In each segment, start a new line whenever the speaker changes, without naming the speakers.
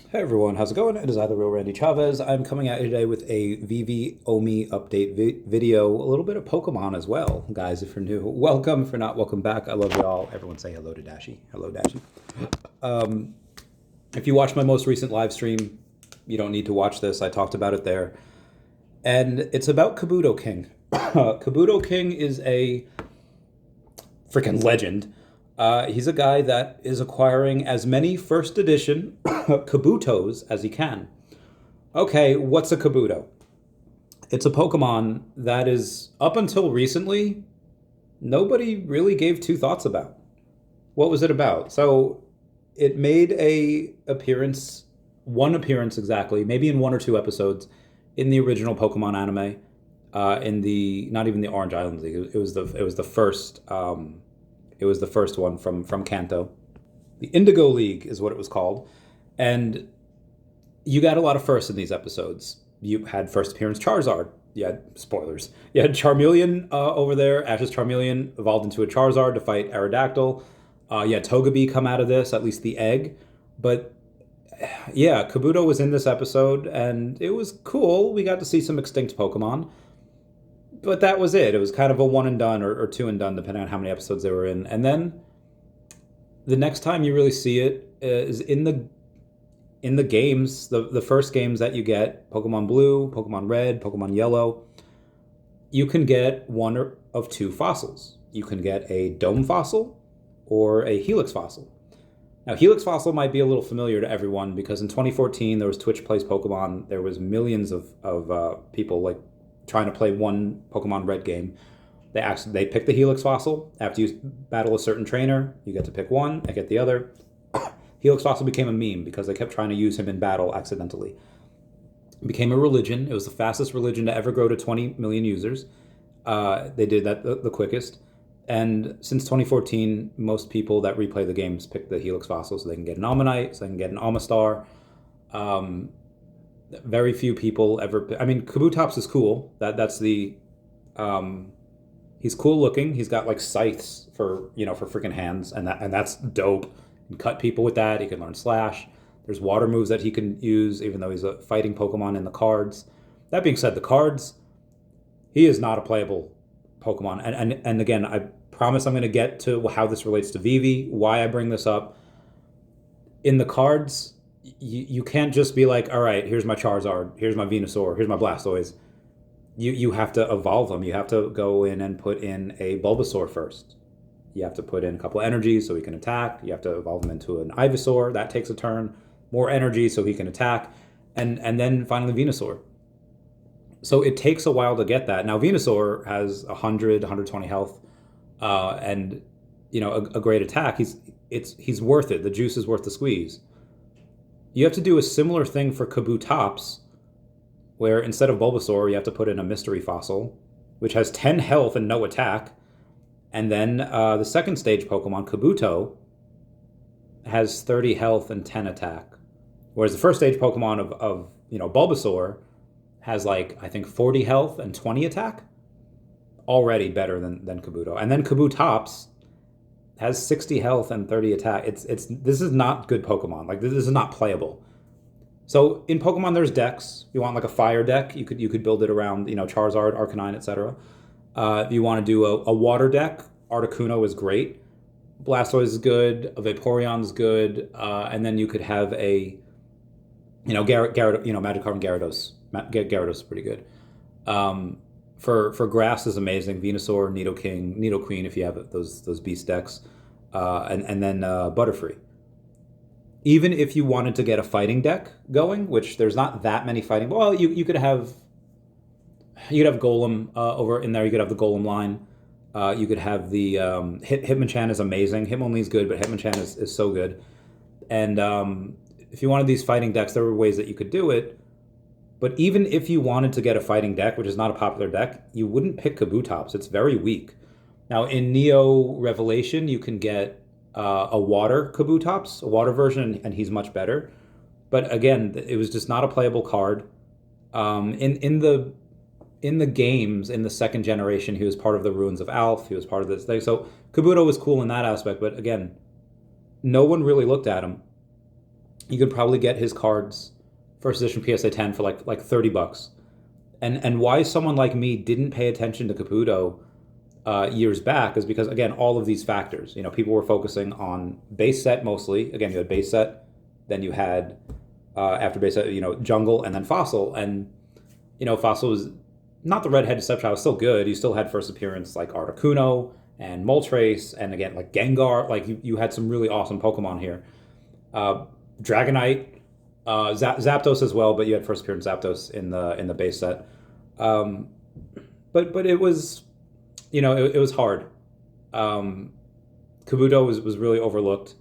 Hey everyone, how's it going? It is I, the real Randy Chavez. I'm coming at you today with a VeVe OMI update video, a little bit of Pokemon as well. Guys, if you're new, welcome. If you're not, welcome back. I love you all. Everyone say hello to Dashi. Hello, Dashi. If you watched my most recent live stream, you don't need to watch this. I talked about it there. And it's about Kabuto King. Kabuto King is a freaking legend. He's a guy that is acquiring as many first edition Kabutos as he can. Okay, what's a Kabuto? It's a Pokemon that is, up until recently, nobody really gave two thoughts about. What was it about? So it made one appearance exactly, maybe in one or two episodes, in the original Pokemon anime, in the not even the Orange Island League. It was the first one from Kanto. The Indigo League is what it was called. And you got a lot of firsts in these episodes. You had first appearance Charizard. You had spoilers. You had Charmeleon over there. Ash's Charmeleon evolved into a Charizard to fight Aerodactyl. You had Togepi come out of this, at least the egg. But yeah, Kabuto was in this episode, and it was cool. We got to see some extinct Pokemon. But that was it. It was kind of a one and done or two and done, depending on how many episodes they were in. And then the next time you really see it is in the games, the first games that you get, Pokemon Blue, Pokemon Red, Pokemon Yellow. You can get one of two fossils. You can get a Dome fossil or a Helix fossil. Now, Helix fossil might be a little familiar to everyone because in 2014 there was Twitch Plays Pokemon. There was millions of people like trying to play one Pokemon Red game. They pick the Helix fossil. After you battle a certain trainer, you get to pick one, I get the other. Helix fossil became a meme because they kept trying to use him in battle accidentally. It became a religion. It was the fastest religion to ever grow to 20 million users. They did that the quickest. And since 2014, most people that replay the games pick the Helix fossil so they can get an Omanyte, so they can get an Omastar. Very few people ever. I mean, Kabutops is cool. That's the. He's cool looking. He's got like scythes for freaking hands, and that's dope. You can cut people with that. He can learn Slash. There's water moves that he can use, even though he's a fighting Pokemon in the cards. That being said, the cards, he is not a playable Pokemon. And again, I promise I'm going to get to how this relates to VeVe, why I bring this up. In the cards, you can't just be like, all right, here's my Charizard, here's my Venusaur, here's my Blastoise. You have to evolve them. You have to go in and put in a Bulbasaur first. You have to put in a couple of energies so he can attack. You have to evolve him into an Ivysaur. That takes a turn. More energy so he can attack. And then finally Venusaur. So it takes a while to get that. Now Venusaur has 100, 120 health, and a great attack. He's worth it. The juice is worth the squeeze. You have to do a similar thing for Kabutops, where instead of Bulbasaur, you have to put in a mystery fossil, which has 10 health and no attack. And then the second stage Pokemon, Kabuto, has 30 health and 10 attack. Whereas the first stage Pokemon of Bulbasaur has like, I think 40 health and 20 attack. Already better than Kabuto. And then Kabutops has 60 health and 30 attack. This is not good Pokemon. Like, this is not playable. So in Pokemon, there's decks. You want like a fire deck, you could build it around Charizard, Arcanine, etc. If you want to do a water deck, Articuno is great. Blastoise is good. A Vaporeon is good. And then you could have a Magikarp and Gyarados. Gyarados is pretty good. For grass is amazing. Venusaur, Nidoking, Nidoqueen if you have those beast decks, and then Butterfree. Even if you wanted to get a fighting deck going, which there's not that many fighting. Well, you could have Golem over in there. You could have the Golem line. You could have the Hitmonchan is amazing. Hitmonlee is good, but Hitmonchan is so good. And if you wanted these fighting decks, there were ways that you could do it. But even if you wanted to get a fighting deck, which is not a popular deck, you wouldn't pick Kabutops. It's very weak. Now, in Neo Revelation, you can get a water Kabutops, a water version, and he's much better. But again, it was just not a playable card. In the games, in the second generation, he was part of the Ruins of Alph. He was part of this thing. So Kabuto was cool in that aspect. But again, no one really looked at him. you could probably get his cards, first edition PSA 10, for like $30. And why someone like me didn't pay attention to Kabuto years back is because, again, all of these factors. People were focusing on base set mostly. Again, you had base set, then you had after base set, jungle, and then fossil. And fossil was not the redheaded stepchild, was still good. You still had first appearance like Articuno and Moltres, and again like Gengar. Like you had some really awesome Pokemon here. Dragonite, Zapdos as well, but you had first appearance Zapdos in the base set. But it was, it was hard. Kabuto was really overlooked,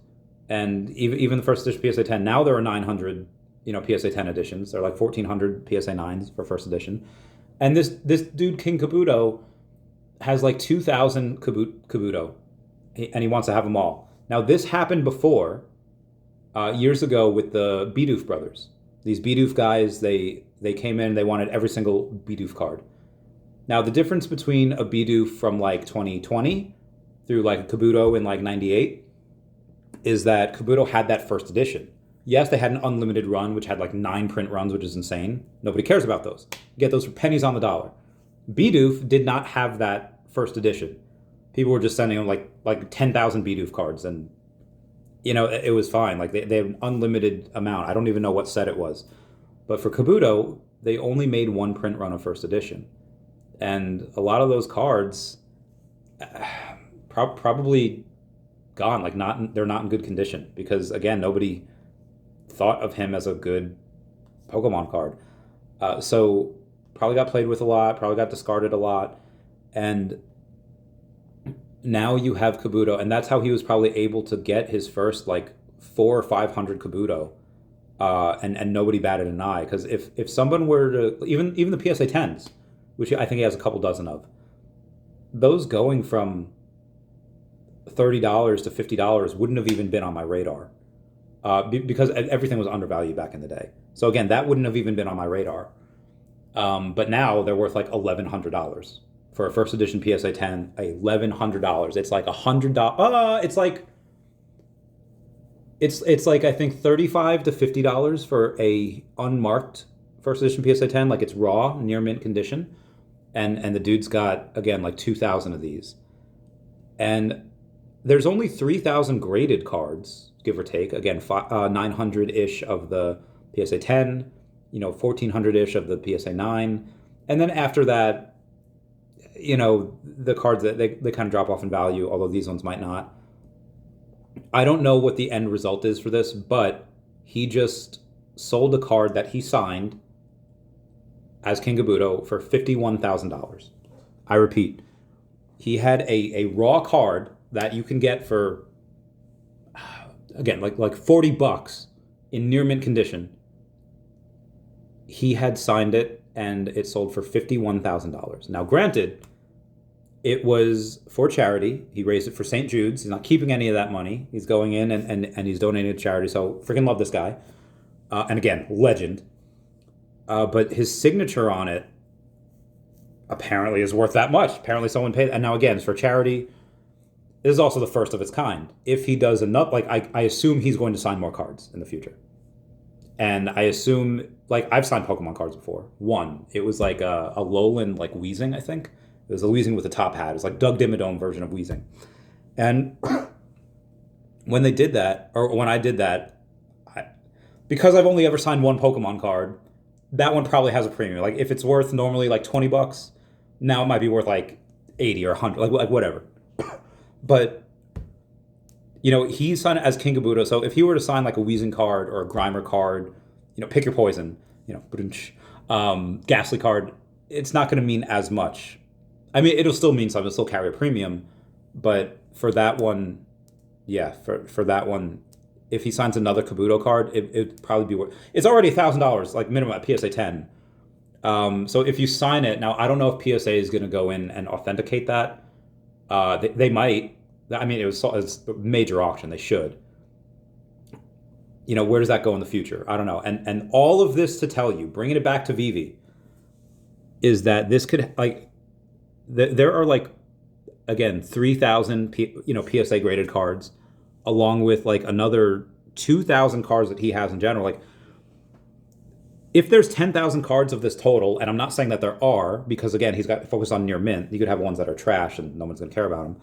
and even the first edition PSA 10. Now there are 900, PSA 10 editions. There are like 1,400 PSA 9s for first edition, and this dude King Kabuto has like 2,000 Kabuto, and he wants to have them all. Now this happened before. Years ago with the Bidoof brothers. These Bidoof guys, they came in, they wanted every single Bidoof card. Now the difference between a Bidoof from like 2020 through like Kabuto in like 98 is that Kabuto had that first edition. Yes, they had an unlimited run, which had like 9 print runs, which is insane. Nobody cares about those. You get those for pennies on the dollar. Bidoof did not have that first edition. People were just sending them like 10,000 Bidoof cards, and it was fine. Like they had an unlimited amount. I don't even know what set it was. But for Kabuto, they only made 1 print run of first edition. And a lot of those cards probably gone. Like they're not in good condition because, again, nobody thought of him as a good Pokemon card. So probably got played with a lot, probably got discarded a lot. And now you have Kabuto, and that's how he was probably able to get his first like 400 or 500 Kabuto, and nobody batted an eye. Because if someone were to even the PSA 10s, which I think he has a couple dozen of, those going from $30 to $50 wouldn't have even been on my radar, because everything was undervalued back in the day. So again, that wouldn't have even been on my radar. But now they're worth like $1,100. For a first edition PSA 10, $1,100. It's like $100. It's like I think $35 to $50 for a unmarked first edition PSA 10. Like it's raw, near mint condition, and the dude's got again like 2,000 of these, and there's only 3,000 graded cards, give or take. Again, 900-ish of the PSA 10, 1,400-ish of the PSA 9, and then after that, the cards that they kind of drop off in value, although these ones might not. I don't know what the end result is for this, but he just sold a card that he signed as King Kabuto for $51,000. I repeat, he had a raw card that you can get for, again, like $40 in near mint condition. He had signed it, and it sold for $51,000. Now, granted, it was for charity. He raised it for St. Jude's. He's not keeping any of that money. He's going in and he's donating to charity. So freaking love this guy. And again, legend. But his signature on it apparently is worth that much. Apparently someone paid. And now again, it's for charity. This is also the first of its kind. If he does enough, like I assume he's going to sign more cards in the future. And I assume, like, I've signed Pokemon cards before. One, it was like a Alolan, like, Weezing, I think. It was a Weezing with a top hat. It was like Doug Dimmadome version of Weezing. And when they did that, or when I did that, because I've only ever signed one Pokemon card, that one probably has a premium. Like, if it's worth normally like $20, now it might be worth like 80 or 100, like whatever. But he signed it as King Kabuto. So if he were to sign like a Weezing card or a Grimer card, pick your poison, Ghastly card, it's not going to mean as much. I mean, it'll still mean something. It'll still carry a premium. But for that one, yeah, for that one, if he signs another Kabuto card, it'd probably be worth. It's already $1,000, like minimum at PSA 10. So if you sign it, now I don't know if PSA is going to go in and authenticate that. They might. I mean, it's a major auction. They should. Where does that go in the future? I don't know. And all of this to tell you, bringing it back to VeVe, is that this could, like, there are like, again, 3,000 PSA graded cards, along with like another 2,000 cards that he has in general, like if there's 10,000 cards of this total, and I'm not saying that there are, because again, he's got focused on near mint. You could have ones that are trash and no one's going to care about them.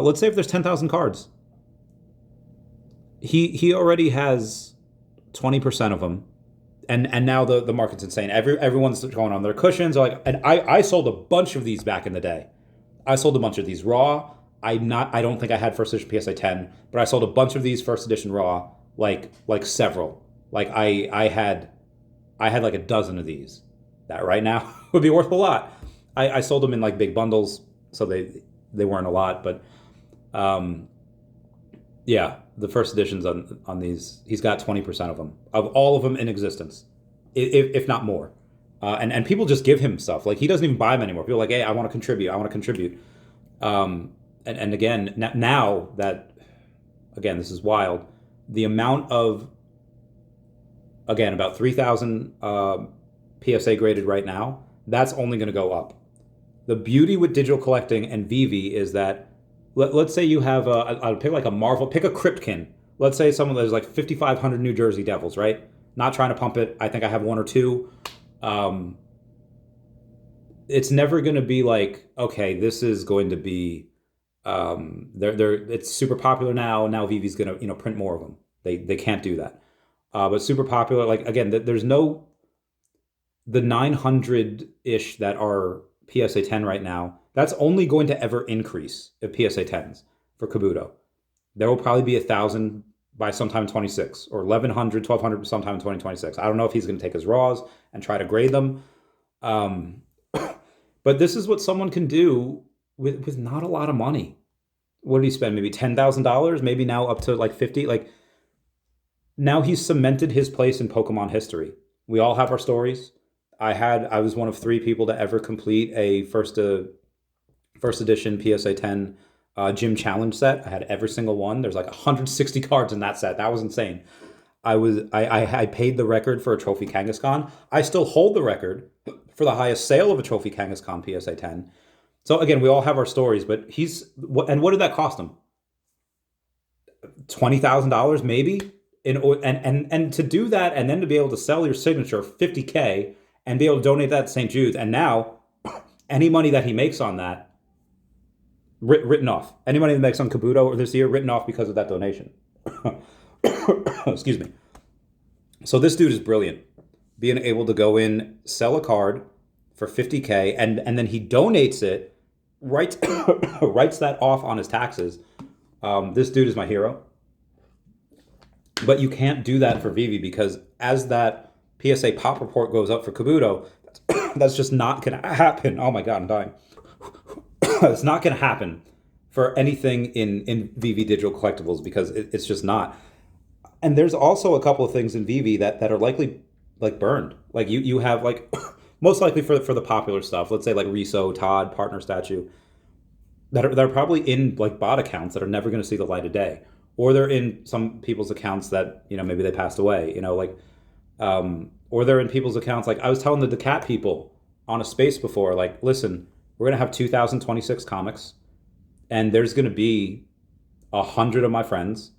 Let's say if there's 10,000 cards, he already has 20% of them, and now the market's insane. Everyone's going on their cushions. Like, and I sold a bunch of these back in the day. I sold a bunch of these raw. I don't think I had first edition PSA 10, but I sold a bunch of these first edition raw, like several. Like I had like a dozen of these that right now would be worth a lot. I sold them in like big bundles, so they weren't a lot, but yeah, the first editions on these, he's got 20% of them, of all of them in existence, if not more. And people just give him stuff. Like, he doesn't even buy them anymore. People are like, hey, I want to contribute. And again, now that, again, this is wild, the amount of, again, about 3,000 PSA graded right now, that's only going to go up. The beauty with digital collecting and VeVe is that, let's say you have I'll pick like a Marvel, pick a Cryptkin. Let's say someone there's like 5,500 New Jersey Devils, right? Not trying to pump it. I think I have one or two. It's never going to be like, okay, this is going to be, it's super popular now. Now VeVe's going to, print more of them. They can't do that. But super popular, like, again, there's no, the 900-ish that are PSA 10 right now, that's only going to ever increase if PSA 10s for Kabuto. There will probably be 1,000 by sometime 26, or 1,100, 1,200 sometime in 2026. I don't know if he's going to take his raws and try to grade them. But this is what someone can do with not a lot of money. What did he spend? Maybe $10,000, maybe now up to like 50. Like, now he's cemented his place in Pokemon history. We all have our stories. I was one of 3 people to ever complete a first edition PSA 10 gym challenge set. I had every single one. There's like 160 cards in that set. That was insane. I paid the record for a trophy Kangaskhan. I still hold the record for the highest sale of a trophy Kangaskhan PSA 10. So again, we all have our stories, but what did that cost him? $20,000 maybe? And to do that, and then to be able to sell your signature $50K and be able to donate that to St. Jude's, and now any money that he makes on that, written off. Any money that makes on Kabuto this year, written off because of that donation. Excuse me. So this dude is brilliant. Being able to go in, sell a card for $50K, and then he donates it, writes that off on his taxes. This dude is my hero. But you can't do that for VeVe, because as that PSA pop report goes up for Kabuto, that's just not going to happen. Oh my God, I'm dying. It's not going to happen for anything in VeVe digital collectibles, because it's just not. And there's also a couple of things in VeVe that are likely like burned. Like you have like, most likely for the popular stuff, let's say like Riso, Todd, Partner Statue, that are probably in like bot accounts that are never going to see the light of day. Or they're in some people's accounts that, maybe they passed away, or they're in people's accounts. Like I was telling the daCat people on a space before, like, listen, we're going to have 2026 comics, and there's going to be 100 of my friends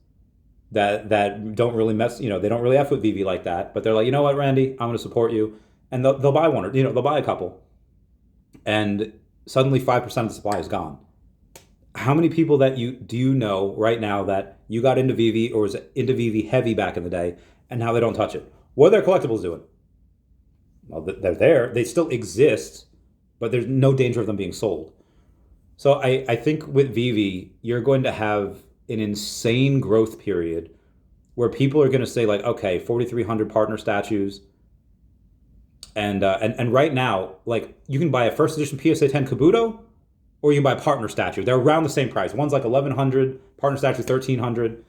that don't really they don't really F with VeVe like that, but they're like, you know what, Randy, I'm going to support you. And they'll buy one, or, they'll buy a couple. And suddenly 5% of the supply is gone. How many people that do you know right now that you got into VeVe or was into VeVe heavy back in the day, and now they don't touch it? What are their collectibles doing? Well, they're there. They still exist, but there's no danger of them being sold. So I think with VeVe, you're going to have an insane growth period where people are going to say like, okay, 4,300 partner statues. And right now, like, you can buy a first edition PSA 10 Kabuto, or you can buy a partner statue. They're around the same price. One's like 1,100, partner statue 1,300.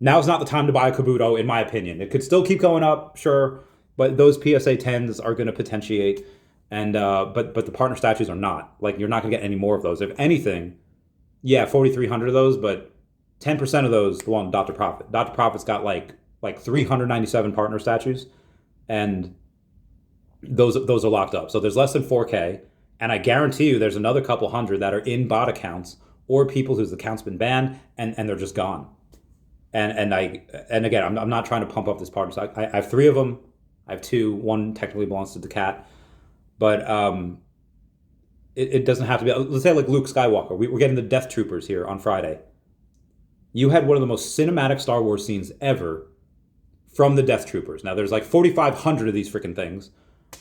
Now's not the time to buy a Kabuto, in my opinion. It could still keep going up, sure, but those PSA 10s are going to potentiate, and but the partner statues are not. Like, you're not going to get any more of those. If anything, yeah, 4,300 of those, but 10% of those belong to Dr. Prophet. Dr. Prophet's got like 397 partner statues, and those are locked up. So there's less than 4K. And I guarantee you there's another couple hundred that are in bot accounts or people whose accounts been banned, and they're just gone. And again, I'm not trying to pump up this part. So I have 3 of them. I have 2. One technically belongs to daCat, but it doesn't have to be. Let's say like Luke Skywalker. We're getting the Death Troopers here on Friday. You had one of the most cinematic Star Wars scenes ever from the Death Troopers. Now there's like 4,500 of these freaking things.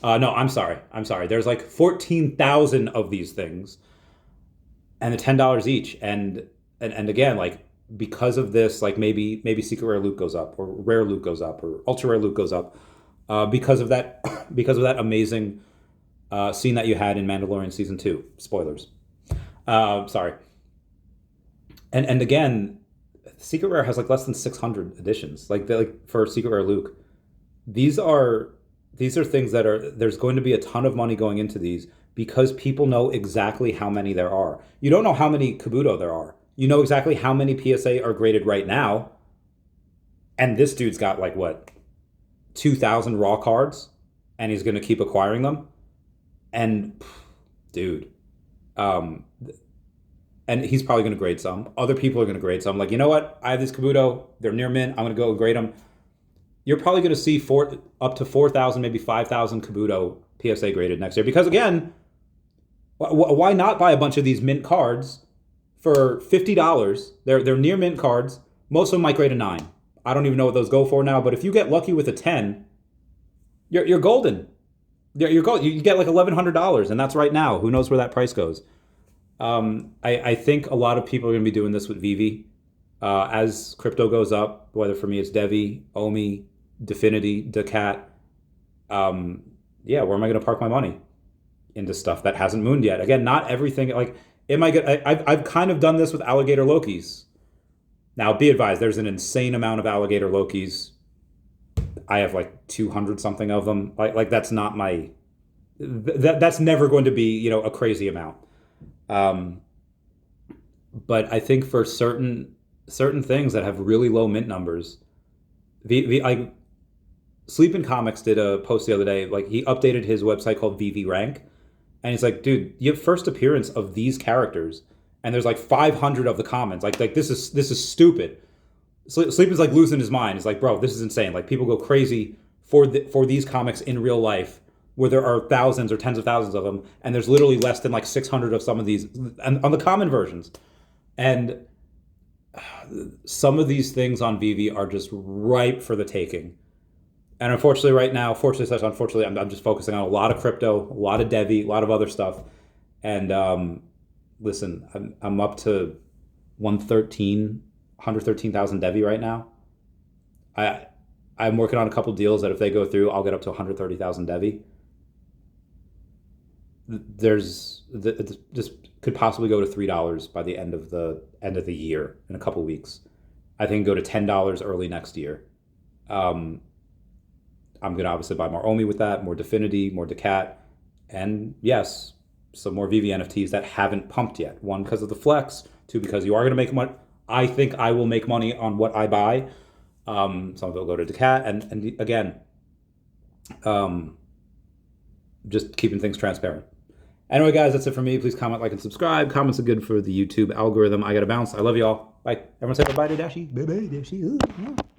No, I'm sorry. There's like 14,000 of these things, and they're $10 each. And again, like because of this, like maybe secret rare loot goes up, or rare loot goes up, or ultra rare loot goes up, because of that amazing scene that you had in Mandalorian season 2. Spoilers. Sorry. And again, secret rare has like less than 600 editions. Like for secret rare Luke, these are things that there's going to be a ton of money going into these because people know exactly how many there are. You don't know how many Kabuto there are. You know exactly how many PSA are graded right now. And this dude's got like what, 2,000 raw cards, and he's going to keep acquiring them. And dude, and he's probably going to grade some. Other people are going to grade some. Like, you know what? I have these Kabuto. They're near mint. I'm going to go grade them. You're probably going to see up to 4,000, maybe 5,000 Kabuto PSA graded next year. Because again, why not buy a bunch of these mint cards for $50? They're near mint cards. Most of them might grade a 9. I don't even know what those go for now. But if you get lucky with a 10, you're golden. You're gold. You get like $1,100, and that's right now. Who knows where that price goes? I think a lot of people are going to be doing this with VeVe. As crypto goes up, whether for me it's DEVVE, OMI, DFINITY, daCat. Where am I going to park my money? Into stuff that hasn't mooned yet. Again, not everything. Like, I've kind of done this with alligator Lokis. Now, be advised, there's an insane amount of alligator Lokis. I have like 200 something of them. Like that's not my. That's never going to be a crazy amount. But I think for certain things that have really low mint numbers, Sleep in Comics did a post the other day. Like, he updated his website called VeVe Rank, and he's like, dude, you have first appearance of these characters, and there's like 500 of the comments. Like this is stupid. Sleep is like losing his mind. He's like, bro, this is insane. Like, people go crazy for these comics in real life, where there are thousands or tens of thousands of them, and there's literally less than like 600 of some of these on the common versions. And some of these things on VeVe are just ripe for the taking. And unfortunately right now, unfortunately, I'm just focusing on a lot of crypto, a lot of DEVVE, a lot of other stuff. And listen, I'm up to 113,000 DEVVE right now. I'm working on a couple deals that if they go through, I'll get up to 130,000 DEVVE. This could possibly go to $3 by the end of the year, in a couple weeks. I think go to $10 early next year. I'm going to obviously buy more OMI with that, more DFINITY, more daCat, and yes, some more VeVe NFTs that haven't pumped yet. 1, because of the flex. 2, because you are going to make money. I think I will make money on what I buy. Some of it will go to daCat, and again, just keeping things transparent. Anyway, guys, that's it for me. Please comment, like, and subscribe. Comments are good for the YouTube algorithm. I got to bounce. I love you all. Bye. Everyone say bye to Dashi. Bye-bye, Dashi.